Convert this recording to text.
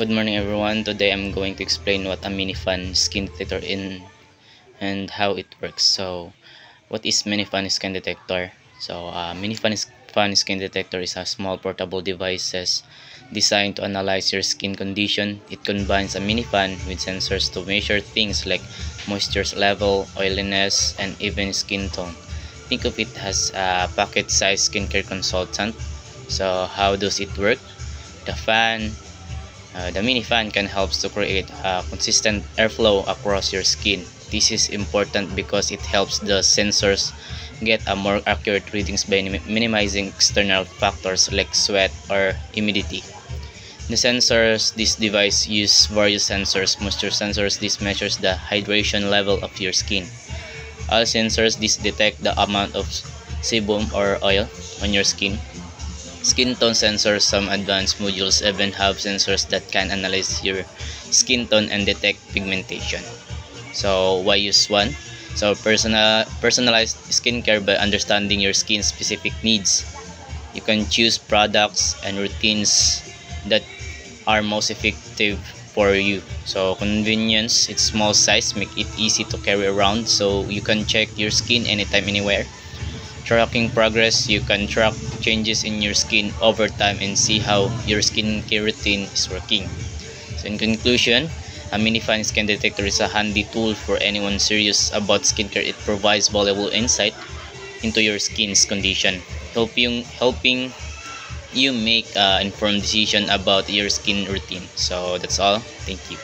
Good morning everyone. Today I'm going to explain what a Minifan skin detector is and how it works. So, what is Minifan skin detector? Minifan skin detector is a small portable device designed to analyze your skin condition. It combines a Minifan with sensors to measure things like moisture level, oiliness, and even skin tone. Think of it as a pocket-sized skincare consultant. So, how does it work? The fan the mini fan can help to create a consistent airflow across your skin. This is important because it helps the sensors get a more accurate readings by minimizing external factors like sweat or humidity. This device uses various sensors. Moisture sensors, this measures the hydration level of your skin. Oil sensors, this detect the amount of sebum or oil on your skin. Skin tone sensors, some advanced modules even have sensors that can analyze your skin tone and detect pigmentation. So why use one? So personalized skincare by understanding your skin specific needs. You can choose products and routines that are most effective for you. So convenience, its small size make it easy to carry around so you can check your skin anytime anywhere. Tracking progress, you can track changes in your skin over time and see how your skincare routine is working. So in conclusion, a Minifan skin detector is a handy tool for anyone serious about skincare. It provides valuable insight into your skin's condition, helping you make an informed decision about your skin routine. So that's all. Thank you.